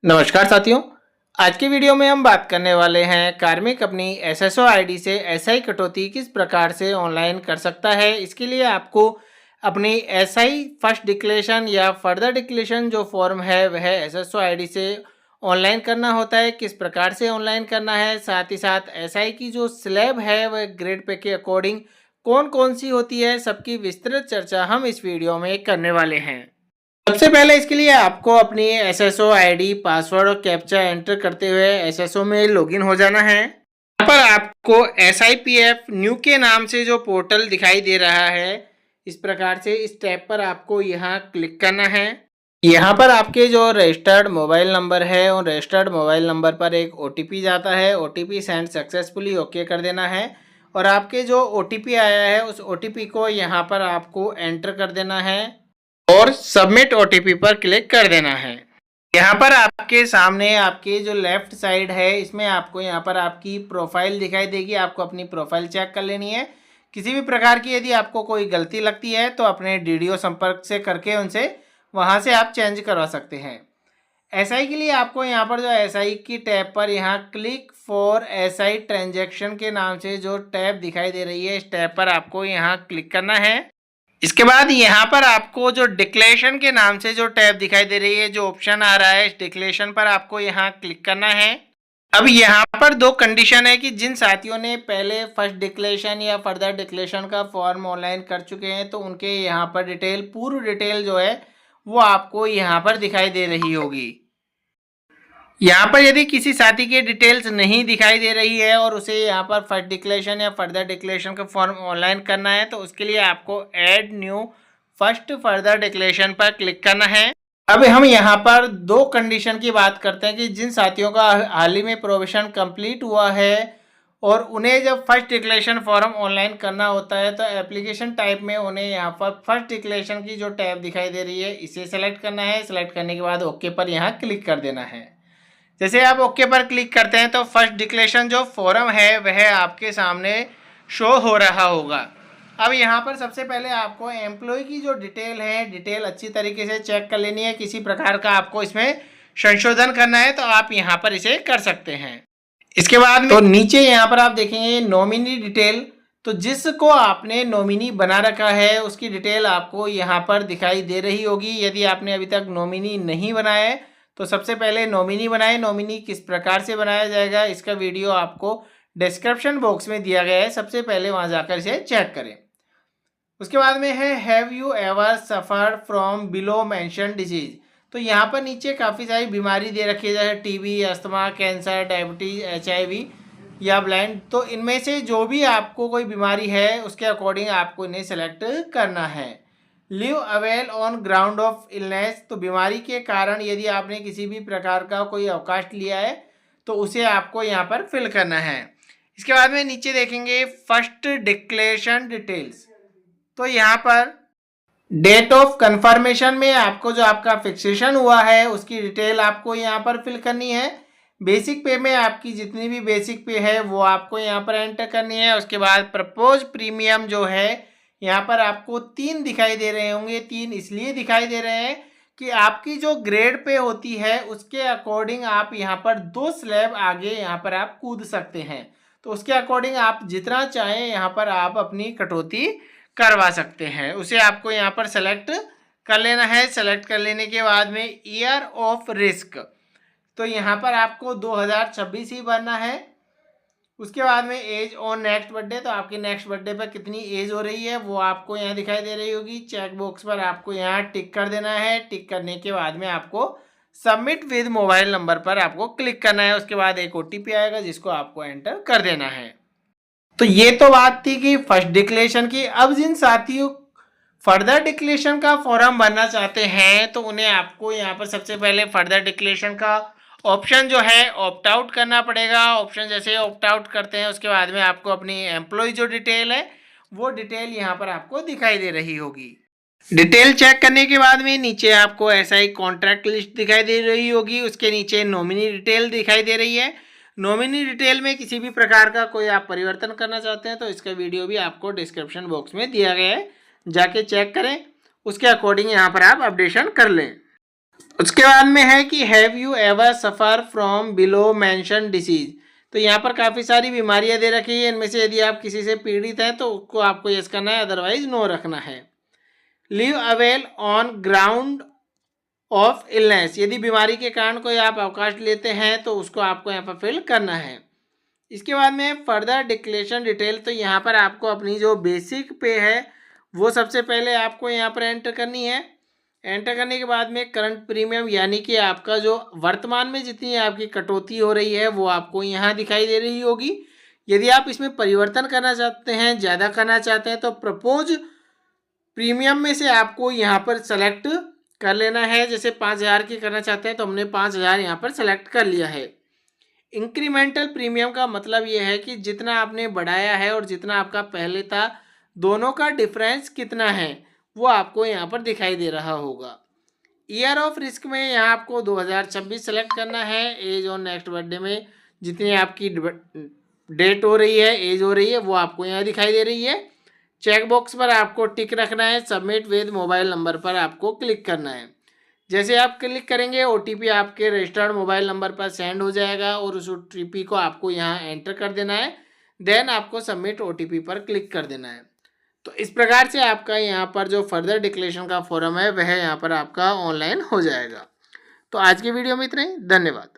नमस्कार साथियों। आज की वीडियो में हम बात करने वाले हैं कार्मिक अपनी एसएसओ आईडी से एसआई कटौती किस प्रकार से ऑनलाइन कर सकता है। इसके लिए आपको अपनी एसआई फर्स्ट डिक्लेरेशन या फर्दर डिक्लेरेशन जो फॉर्म है वह एसएसओ आईडी से ऑनलाइन करना होता है। किस प्रकार से ऑनलाइन करना है, साथ ही साथ एसआई की जो स्लैब है वह ग्रेड पे के अकॉर्डिंग कौन कौन सी होती है, सबकी विस्तृत चर्चा हम इस वीडियो में करने वाले हैं। सबसे पहले इसके लिए आपको अपनी एसएसओ आईडी, पासवर्ड और कैप्चा एंटर करते हुए एसएसओ में लॉगिन हो जाना है। यहाँ पर आपको SIPF न्यू के नाम से जो पोर्टल दिखाई दे रहा है, इस प्रकार से इस टैब पर आपको यहाँ क्लिक करना है। यहाँ पर आपके जो रजिस्टर्ड मोबाइल नंबर है और रजिस्टर्ड मोबाइल नंबर पर एक OTP जाता है। OTP सेंड सक्सेसफुली ओके कर देना है और आपके जो OTP आया है उस OTP को यहाँ पर आपको एंटर कर देना है और सबमिट OTP पर क्लिक कर देना है। यहाँ पर आपके सामने आपके जो लेफ्ट साइड है इसमें आपको यहाँ पर आपकी प्रोफाइल दिखाई देगी। आपको अपनी प्रोफाइल चेक कर लेनी है। किसी भी प्रकार की यदि आपको कोई गलती लगती है तो अपने DDO संपर्क से करके उनसे वहाँ से आप चेंज करवा सकते हैं। एसआई के लिए आपको यहाँ पर जो एसआई की टैब पर यहाँ क्लिक फॉर एसआई ट्रांजैक्शन के नाम से जो टैब दिखाई दे रही है, इस टैब पर आपको यहाँ क्लिक करना है। इसके बाद यहाँ पर आपको जो डिक्लेरेशन के नाम से जो टैब दिखाई दे रही है, जो ऑप्शन आ रहा है, इस डिक्लेरेशन पर आपको यहाँ क्लिक करना है। अब यहाँ पर दो कंडीशन है कि जिन साथियों ने पहले फर्स्ट डिक्लेरेशन या फर्दर डिक्लेरेशन का फॉर्म ऑनलाइन कर चुके हैं तो उनके यहाँ पर डिटेल, पूर्व डिटेल जो है वो आपको यहाँ पर दिखाई दे रही होगी। यहाँ पर यदि किसी साथी की डिटेल्स नहीं दिखाई दे रही है और उसे यहाँ पर फर्स्ट डिक्लेरेशन या फर्दर डिक्लेरेशन का फॉर्म ऑनलाइन करना है तो उसके लिए आपको add new first further declaration पर क्लिक करना है। अब हम यहाँ पर दो कंडीशन की बात करते हैं कि जिन साथियों का हाल ही में प्रोविजन कंप्लीट हुआ है और उन्हें जब फर्स्ट डिक्लेरेशन फॉर्म ऑनलाइन करना होता है तो एप्लीकेशन टाइप में उन्हें यहाँ पर फर्स्ट डिक्लेरेशन की जो टैब दिखाई दे रही है इसे सेलेक्ट करना है। सेलेक्ट करने के बाद ओके पर यहाँ क्लिक कर देना है। जैसे आप ओके पर क्लिक करते हैं तो फर्स्ट डिक्लेरेशन जो फॉर्म है वह आपके सामने शो हो रहा होगा। अब यहाँ पर सबसे पहले आपको एम्प्लॉय की जो डिटेल है, डिटेल अच्छी तरीके से चेक कर लेनी है। किसी प्रकार का आपको इसमें संशोधन करना है तो आप यहाँ पर इसे कर सकते हैं। इसके बाद में तो नीचे यहाँ पर आप देखेंगे नॉमिनी डिटेल, तो जिसको आपने नॉमिनी बना रखा है उसकी डिटेल आपको यहाँ पर दिखाई दे रही होगी। यदि आपने अभी तक नॉमिनी नहीं बनाया है तो सबसे पहले नॉमिनी बनाएं। नॉमिनी किस प्रकार से बनाया जाएगा इसका वीडियो आपको डिस्क्रिप्शन बॉक्स में दिया गया है, सबसे पहले वहां जाकर इसे चेक करें। उसके बाद में है have you ever suffer from below mention disease, तो यहाँ पर नीचे काफ़ी सारी बीमारी दे रखी है जैसे TB, asthma, cancer, diabetes, HIV या ब्लाइंड। तो इनमें से जो भी आपको कोई बीमारी है उसके अकॉर्डिंग आपको इन्हें सेलेक्ट करना है। Live avail on ground of illness, तो बीमारी के कारण यदि आपने किसी भी प्रकार का कोई अवकाश लिया है तो उसे आपको यहाँ पर फिल करना है। इसके बाद में नीचे देखेंगे फर्स्ट डिक्लेरेशन डिटेल्स, तो यहाँ पर डेट ऑफ कंफर्मेशन में आपको जो आपका फिक्सेशन हुआ है उसकी डिटेल आपको यहाँ पर फिल करनी है। बेसिक पे में आपकी जितनी भी बेसिक पे है वो आपको यहाँ पर एंटर करनी है। उसके बाद प्रपोज प्रीमियम जो है यहाँ पर आपको 3 दिखाई दे रहे होंगे। 3 इसलिए दिखाई दे रहे हैं कि आपकी जो ग्रेड पे होती है उसके अकॉर्डिंग आप यहाँ पर 2 स्लैब आगे यहाँ पर आप कूद सकते हैं। तो उसके अकॉर्डिंग आप जितना चाहें यहाँ पर आप अपनी कटौती करवा सकते हैं, उसे आपको यहाँ पर सेलेक्ट कर लेना है। सेलेक्ट कर लेने के बाद में ईयर ऑफ रिस्क, तो यहाँ पर आपको 2026 ही भरना है। उसके बाद में एज ऑन नेक्स्ट बर्थडे, तो आपकी नेक्स्ट बर्थडे पर कितनी एज हो रही है वो आपको यहाँ दिखाई दे रही होगी। चेक बॉक्स पर आपको यहाँ टिक कर देना है। टिक करने के बाद में आपको सबमिट विद मोबाइल नंबर पर आपको क्लिक करना है। उसके बाद एक OTP आएगा जिसको आपको एंटर कर देना है। तो ये तो बात थी कि फर्स्ट डिक्लेरेशन की। अब जिन साथियों फर्दर डिक्लेरेशन का फॉर्म भरना चाहते हैं तो उन्हें आपको यहाँ पर सबसे पहले फर्दर डिक्लेरेशन का ऑप्शन जो है ऑप्ट आउट करना पड़ेगा। ऑप्शन जैसे ऑप्ट आउट करते हैं उसके बाद में आपको अपनी एम्प्लॉय जो डिटेल है वो डिटेल यहाँ पर आपको दिखाई दे रही होगी। डिटेल चेक करने के बाद में नीचे आपको SI कॉन्ट्रैक्ट लिस्ट दिखाई दे रही होगी। उसके नीचे नॉमिनी डिटेल दिखाई दे रही है। नॉमिनी डिटेल में किसी भी प्रकार का कोई आप परिवर्तन करना चाहते हैं तो इसका वीडियो भी आपको डिस्क्रिप्शन बॉक्स में दिया गया है, जाके चेक करें, उसके अकॉर्डिंग यहाँ पर आप अपडेशन कर लें। उसके बाद में है कि have you ever suffer from below mention disease. तो यहाँ पर काफ़ी सारी बीमारियां दे रखी है, इनमें से यदि आप किसी से पीड़ित हैं तो उसको आपको यस करना है, अदरवाइज नो रखना है। Leave avail on ground of illness, यदि बीमारी के कारण कोई आप अवकाश लेते हैं तो उसको आपको यहाँ पर फिल करना है। इसके बाद में फर्दर डिक्लेरेशन डिटेल, तो यहाँ पर आपको अपनी जो बेसिक पे है वो सबसे पहले आपको यहाँ पर एंटर करनी है। एंटर करने के बाद में करंट प्रीमियम यानी कि आपका जो वर्तमान में जितनी आपकी कटौती हो रही है वो आपको यहाँ दिखाई दे रही होगी। यदि आप इसमें परिवर्तन करना चाहते हैं, ज़्यादा करना चाहते हैं, तो प्रपोज प्रीमियम में से आपको यहाँ पर सेलेक्ट कर लेना है। जैसे 5,000 की करना चाहते हैं तो हमने 5,000 यहाँ पर सेलेक्ट कर लिया है। इंक्रीमेंटल प्रीमियम का मतलब ये है कि जितना आपने बढ़ाया है और जितना आपका पहले था, दोनों का डिफरेंस कितना है वो आपको यहाँ पर दिखाई दे रहा होगा। ईयर ऑफ रिस्क में यहाँ आपको 2026 सेलेक्ट करना है। एज और नेक्स्ट बर्थडे में जितनी आपकी डेट हो रही है, एज हो रही है, वो आपको यहाँ दिखाई दे रही है। चेक बॉक्स पर आपको टिक रखना है। सबमिट विद मोबाइल नंबर पर आपको क्लिक करना है। जैसे आप क्लिक करेंगे ओटीपी आपके रजिस्टर्ड मोबाइल नंबर पर सेंड हो जाएगा और उस ओटीपी को आपको यहाँ एंटर कर देना है। देन आपको सबमिट ओटीपी पर क्लिक कर देना है। तो इस प्रकार से आपका यहाँ पर जो फर्दर डिक्लेरेशन का फॉर्म है वह यहाँ पर आपका ऑनलाइन हो जाएगा। तो आज की वीडियो में इतना ही, धन्यवाद।